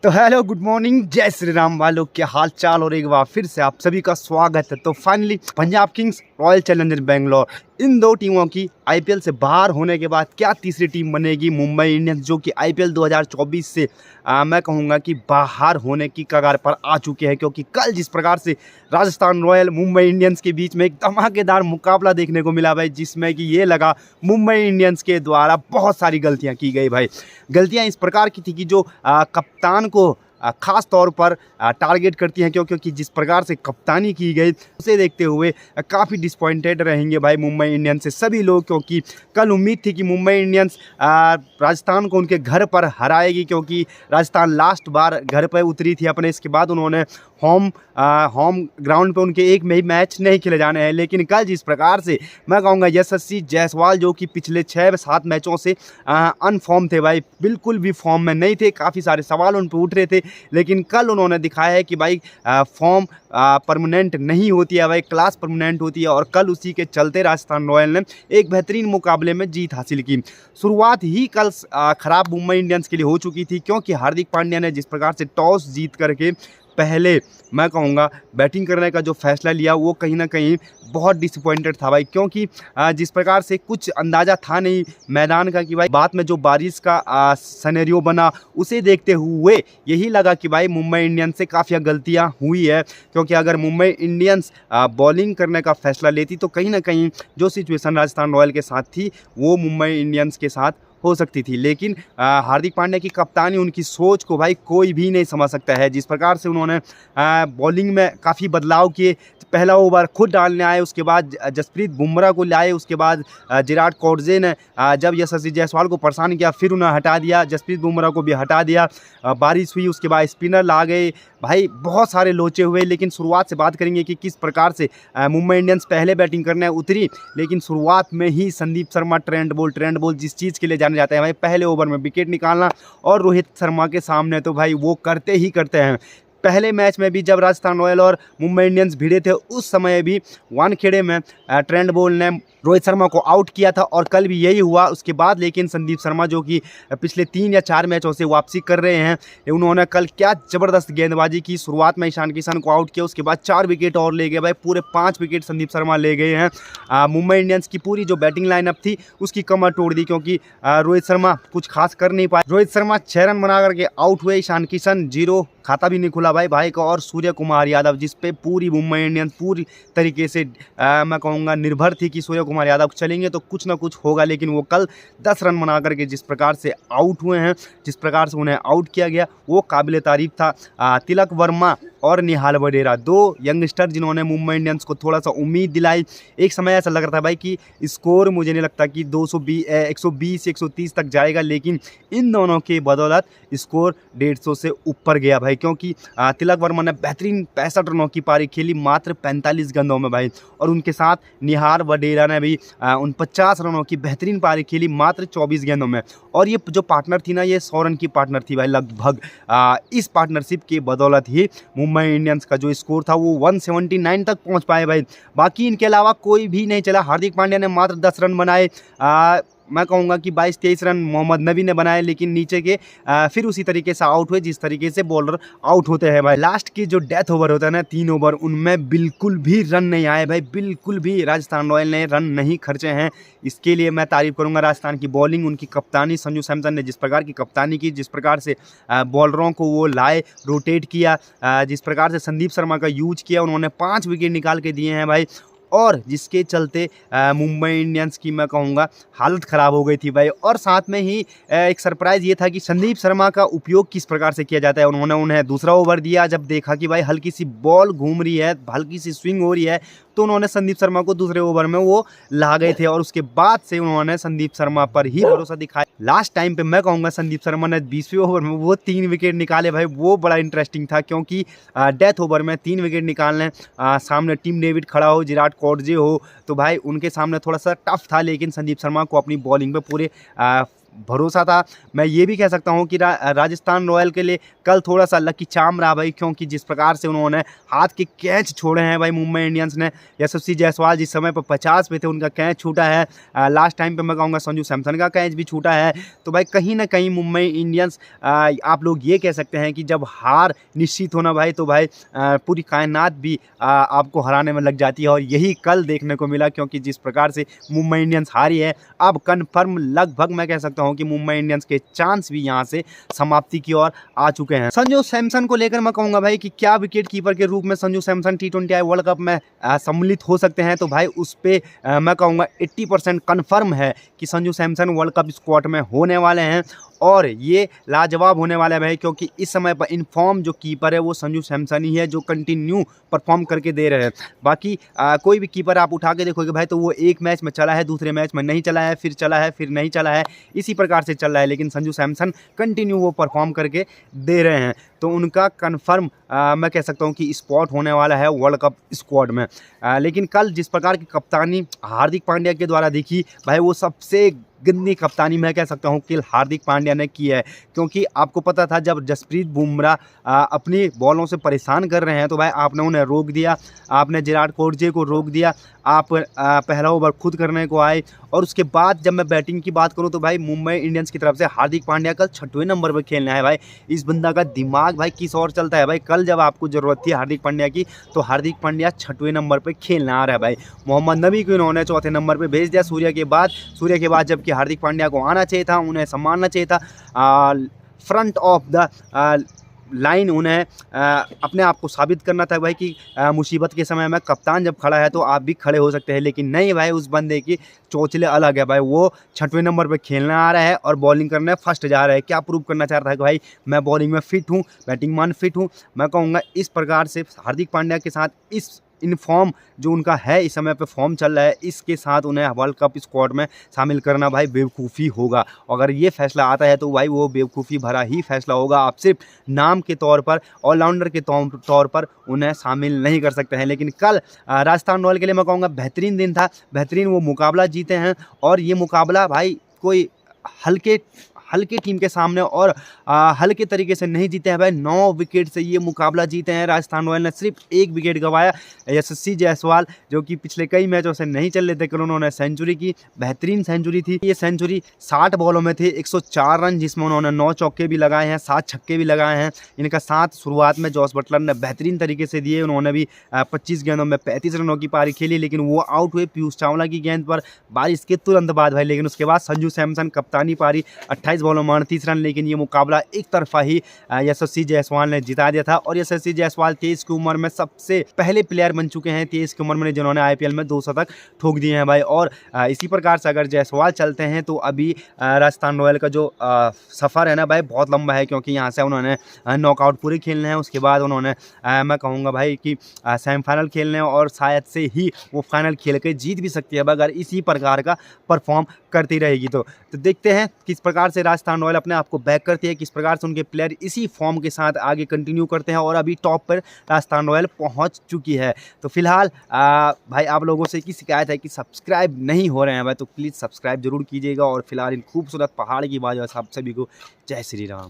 तो hello good morning, जय श्री राम वालों, क्या हाल चाल। और एक बार फिर से आप सभी का स्वागत है। तो finally Punjab Kings, Royal Challenger Bangalore, इन दो टीमों की आईपीएल से बाहर होने के बाद क्या तीसरी टीम बनेगी मुंबई इंडियंस, जो कि आईपीएल 2024 से मैं कहूँगा कि बाहर होने की कगार पर आ चुके हैं। क्योंकि कल जिस प्रकार से राजस्थान रॉयल मुंबई इंडियंस के बीच में एक धमाकेदार मुकाबला देखने को मिला भाई, जिसमें कि ये लगा मुंबई इंडियंस के द्वारा बहुत सारी गलतियां की गई भाई। गलतियां इस प्रकार की थी कि जो कप्तान को खास तौर पर टारगेट करती हैं, क्योंकि जिस प्रकार से कप्तानी की गई उसे देखते हुए काफ़ी डिसपॉइंटेड रहेंगे भाई मुंबई इंडियंस से सभी लोग। क्योंकि कल उम्मीद थी कि मुंबई इंडियंस राजस्थान को उनके घर पर हराएगी, क्योंकि राजस्थान लास्ट बार घर पर उतरी थी अपने। इसके बाद उन्होंने होम ग्राउंड पे उनके एक में ही मैच नहीं खेले जाने हैं। लेकिन कल जिस प्रकार से मैं कहूँगा यशस्वी जायसवाल, जो कि पिछले 6-7 मैचों से अनफॉर्म थे भाई, बिल्कुल भी फॉर्म में नहीं थे, काफ़ी सारे सवाल उन पर उठ रहे थे। लेकिन कल उन्होंने दिखाया है कि भाई फॉर्म परमानेंट नहीं होती है भाई, क्लास परमानेंट होती है। और कल उसी के चलते राजस्थान रॉयल ने एक बेहतरीन मुकाबले में जीत हासिल की। शुरुआत ही कल खराब मुंबई इंडियंस के लिए हो चुकी थी, क्योंकि हार्दिक पांड्या ने जिस प्रकार से टॉस जीत करके पहले मैं कहूँगा बैटिंग करने का जो फैसला लिया, वो कहीं ना कहीं बहुत डिसअपॉइंटेड था भाई। क्योंकि जिस प्रकार से कुछ अंदाज़ा था नहीं मैदान का कि भाई बाद में जो बारिश का सिनेरियो बना, उसे देखते हुए यही लगा कि भाई मुंबई इंडियंस से काफ़ी गलतियां हुई है। क्योंकि अगर मुंबई इंडियंस बॉलिंग करने का फैसला लेती तो कहीं ना कहीं जो सिचुएशन राजस्थान रॉयल के साथ थी वो मुंबई इंडियंस के साथ हो सकती थी। लेकिन हार्दिक पांड्या की कप्तानी, उनकी सोच को भाई कोई भी नहीं समझ सकता है। जिस प्रकार से उन्होंने बॉलिंग में काफ़ी बदलाव किए, पहला ओवर खुद डालने आए, उसके बाद जसप्रीत बुमराह को लाए, उसके बाद विराट कोहली ने जब यशस्वी जायसवाल को परेशान किया फिर उन्हें हटा दिया, जसप्रीत बुमराह को भी हटा दिया। बारिश हुई, उसके बाद स्पिनर ला गए भाई, बहुत सारे लोचे हुए। लेकिन शुरुआत से बात करेंगे कि किस प्रकार से मुंबई इंडियंस पहले बैटिंग करने उतरी। लेकिन शुरुआत में ही संदीप शर्मा ट्रेंड बॉल जिस चीज़ के लिए जाने जाते हैं भाई, पहले ओवर में विकेट निकालना, और रोहित शर्मा के सामने तो भाई वो करते ही करते हैं। पहले मैच में भी जब राजस्थान रॉयल और मुंबई इंडियंस भिड़े थे, उस समय भी वानखेड़े में ट्रेंट बोल्ट ने रोहित शर्मा को आउट किया था, और कल भी यही हुआ। उसके बाद लेकिन संदीप शर्मा, जो कि पिछले 3 या 4 मैचों से वापसी कर रहे हैं, उन्होंने कल क्या ज़बरदस्त गेंदबाजी की। शुरुआत में ईशान किशन को आउट किया, उसके बाद 4 विकेट और ले गए भाई, पूरे 5 विकेट संदीप शर्मा ले गए हैं। मुंबई इंडियंस की पूरी जो बैटिंग लाइनअप थी उसकी कमर तोड़ दी, क्योंकि रोहित शर्मा कुछ खास कर नहीं पाए। रोहित शर्मा 6 रन बना करके आउट हुए, ईशान किशन 0, खाता भी नहीं खुला भाई का। और सूर्य कुमार यादव, जिस पे पूरी मुंबई इंडियंस पूरी तरीके से मैं कहूँगा निर्भर थी कि सूर्य कुमार यादव चलेंगे तो कुछ ना कुछ होगा। लेकिन वो कल 10 रन बना करके जिस प्रकार से आउट हुए हैं, जिस प्रकार से उन्हें आउट किया गया, वो काबिल तारीफ था। तिलक वर्मा और निहाल वडेरा, 2 यंगस्टर जिन्होंने मुंबई इंडियंस को थोड़ा सा उम्मीद दिलाई। एक समय ऐसा लग रहा था भाई कि स्कोर मुझे नहीं लगता कि 120-130 तक जाएगा, लेकिन इन दोनों के बदौलत स्कोर 150 से ऊपर गया भाई। क्योंकि तिलक वर्मा ने बेहतरीन 65 रनों की पारी खेली मात्र 45 गेंदों में भाई, और उनके साथ निहाल वडेरा ने भी 49 रनों की बेहतरीन पारी खेली मात्र 24 गेंदों में। और ये जो पार्टनर थी ना, ये 100 रन की पार्टनर थी भाई लगभग। इस पार्टनरशिप के बदौलत ही मुंबई इंडियंस का जो स्कोर था वो 179 तक पहुंच पाए भाई। बाकी इनके अलावा कोई भी नहीं चला। हार्दिक पांड्या ने मात्र 10 रन बनाए, मैं कहूँगा कि 22-23 रन मोहम्मद नबी ने बनाए, लेकिन नीचे के फिर उसी तरीके से आउट हुए जिस तरीके से बॉलर आउट होते हैं भाई। लास्ट की जो डेथ ओवर होता है ना, 3 ओवर, उनमें बिल्कुल भी रन नहीं आए भाई, बिल्कुल भी राजस्थान रॉयल ने रन नहीं खर्चे हैं। इसके लिए मैं तारीफ करूंगा राजस्थान की बॉलिंग, उनकी कप्तानी, संजू सैमसन ने जिस प्रकार की कप्तानी की, जिस प्रकार से बॉलरों को वो लाए, रोटेट किया, जिस प्रकार से संदीप शर्मा का यूज किया, उन्होंने 5 विकेट निकाल के दिए हैं भाई। और जिसके चलते मुंबई इंडियंस की मैं कहूँगा हालत ख़राब हो गई थी भाई। और साथ में ही एक सरप्राइज़ ये था कि संदीप शर्मा का उपयोग किस प्रकार से किया जाता है। उन्होंने उन्हें दूसरा ओवर दिया, जब देखा कि भाई हल्की सी बॉल घूम रही है, हल्की सी स्विंग हो रही है, तो उन्होंने संदीप शर्मा को दूसरे ओवर में वो ला गए थे। और उसके बाद से उन्होंने संदीप शर्मा पर ही भरोसा दिखाया। लास्ट टाइम पे मैं कहूँगा संदीप शर्मा ने 20वें ओवर में वो 3 विकेट निकाले भाई, वो बड़ा इंटरेस्टिंग था। क्योंकि डेथ ओवर में 3 विकेट निकालने, सामने टीम डेविड खड़ा हो, विराट कोहली हो, तो भाई उनके सामने थोड़ा सा टफ था। लेकिन संदीप शर्मा को अपनी बॉलिंग पे पूरे भरोसा था। मैं ये भी कह सकता हूँ कि राजस्थान रॉयल के लिए कल थोड़ा सा लकी चार्म रहा भाई, क्योंकि जिस प्रकार से उन्होंने हाथ के कैच छोड़े हैं भाई मुंबई इंडियंस ने। यशस्वी जायसवाल जिस समय पर 50 पे थे उनका कैच छूटा है, लास्ट टाइम पे मैं कहूँगा संजू सैमसन का कैच भी छूटा है। तो भाई कहीं ना कहीं मुंबई इंडियंस, आप लोग ये कह सकते हैं कि जब हार निश्चित होना भाई, तो भाई पूरी कायनात भी आपको हराने में लग जाती है, और यही कल देखने को मिला। क्योंकि जिस प्रकार से मुंबई इंडियंस हारी है, अब कन्फर्म लगभग मैं कह सकता हूं कि मुंबई इंडियंस के चांस भी यहां से समाप्ति की ओर आ चुके हैं। संजू सैमसन को लेकर मैं कहूंगा भाई कि क्या विकेट कीपर के रूप में Sanju Samson T20I world cup में सम्मिलित हो सकते हैं, तो भाई उस पर मैं कहूंगा 80% कन्फर्म है कि Sanju Samson world cup squad में होने वाले हैं, और ये लाजवाब होने वाला है भाई। क्योंकि इस समय पर इनफॉर्म जो कीपर है वो संजू सैमसन ही है, जो कंटिन्यू परफॉर्म करके दे रहे हैं। बाकी कोई भी कीपर आप उठा के देखोगे भाई, तो वो एक मैच में चला है, दूसरे मैच में नहीं चला है, फिर चला है, फिर नहीं चला है, इसी प्रकार से चल रहा है। लेकिन संजू सैमसन कंटिन्यू वो परफॉर्म करके दे रहे हैं, तो उनका कन्फर्म मैं कह सकता हूँ कि स्पॉट होने वाला है वर्ल्ड कप स्क्वाड में। लेकिन कल जिस प्रकार की कप्तानी हार्दिक पांड्या के द्वारा दिखी भाई, वो सबसे गंदी कप्तानी मैं कह सकता हूँ कि हार्दिक पांड्या ने की है। क्योंकि आपको पता था जब जसप्रीत बुमराह अपनी बॉलों से परेशान कर रहे हैं, तो भाई आपने उन्हें रोक दिया, आपने विराट कोहली को रोक दिया, आप पहला ओवर खुद करने को आए। और उसके बाद जब मैं बैटिंग की बात करूं, तो भाई मुंबई इंडियंस की तरफ से हार्दिक पांड्या कल 6वें नंबर पर खेलना है भाई। इस बंदा का दिमाग भाई किस और चलता है भाई। कल जब आपको ज़रूरत थी हार्दिक पांड्या की, तो हार्दिक पांड्या 6वें नंबर पर खेलना आ रहा है भाई। मोहम्मद नबी को इन्होंने 4थे नंबर पर भेज दिया सूर्य के बाद, जबकि हार्दिक पांड्या को आना चाहिए था, उन्हें संभालना चाहिए था, फ्रंट ऑफ द लाइन उन्हें अपने आप को साबित करना था भाई कि मुसीबत के समय में कप्तान जब खड़ा है तो आप भी खड़े हो सकते हैं। लेकिन नहीं भाई, उस बंदे की चोचले अलग है भाई। वो 6वें नंबर पे खेलना आ रहा है और बॉलिंग करने फर्स्ट जा रहा है। क्या प्रूव करना चाह रहा है कि भाई मैं बॉलिंग में फिट हूँ, बैटिंग में फिट हूँ। मैं कहूँगा इस प्रकार से हार्दिक पांड्या के साथ इस इनफॉर्म जो उनका है, इस समय पे फॉर्म चल रहा है, इसके साथ उन्हें वर्ल्ड कप स्क्वाड में शामिल करना भाई बेवकूफ़ी होगा। अगर ये फैसला आता है तो भाई वो बेवकूफ़ी भरा ही फैसला होगा। आप सिर्फ नाम के तौर पर, ऑलराउंडर के तौर पर उन्हें शामिल नहीं कर सकते हैं। लेकिन कल राजस्थान रॉयल के लिए मैं कहूँगा बेहतरीन दिन था, बेहतरीन वो मुकाबला जीते हैं। और ये मुकाबला भाई कोई हल्के टीम के सामने और हल्के तरीके से नहीं जीते हैं भाई। 9 विकेट से ये मुकाबला जीते हैं। राजस्थान रॉयल ने सिर्फ 1 विकेट गंवाया। यशस्वी जायसवाल जो कि पिछले कई मैचों से नहीं चल रहे थे, उन्होंने सेंचुरी की, बेहतरीन सेंचुरी थी। ये सेंचुरी 60 बॉलों में थी, 104 रन, जिसमें उन्होंने 9 चौके भी लगाए हैं, 7 छक्के भी लगाए हैं। इनका साथ शुरुआत में जॉस बटलर ने बेहतरीन तरीके से दिए। उन्होंने भी 25 गेंदों में 35 रनों की पारी खेली, लेकिन वो आउट हुए पीयूष चावला की गेंद पर बारिश के तुरंत बाद भाई। लेकिन उसके बाद संजू सैमसन कप्तानी पारी 28 बॉलों में 38 रन। लेकिन ये मुकाबला एक तरफा ही यशस्वी जायसवाल ने जिता दिया था। और यशस्वी जायसवाल 23 की उम्र में सबसे पहले प्लेयर बन चुके हैं 23 की उम्र में जिन्होंने IPL में 2 शतक ठोक दिए हैं भाई। और इसी प्रकार से अगर जायसवाल चलते हैं तो अभी राजस्थान रॉयल का जो सफ़र है ना भाई बहुत लंबा है, क्योंकि यहाँ से उन्होंने नॉकआउट पूरे खेलने हैं। उसके बाद उन्होंने मैं कहूँगा भाई कि सेमीफाइनल खेलने हैं, और शायद से ही वो फाइनल खेल के जीत भी सकती है अगर इसी प्रकार का परफॉर्म करती रहेगी। तो देखते हैं किस प्रकार से राजस्थान रॉयल अपने आप को बैक करती है, किस प्रकार से उनके प्लेयर इसी फॉर्म के साथ आगे कंटिन्यू करते हैं। और अभी टॉप पर राजस्थान रॉयल पहुंच चुकी है। तो फिलहाल भाई आप लोगों से की शिकायत है कि सब्सक्राइब नहीं हो रहे हैं भाई, तो प्लीज़ सब्सक्राइब जरूर कीजिएगा। और फिलहाल इन खूबसूरत पहाड़ की बात आप सभी को जय श्री राम।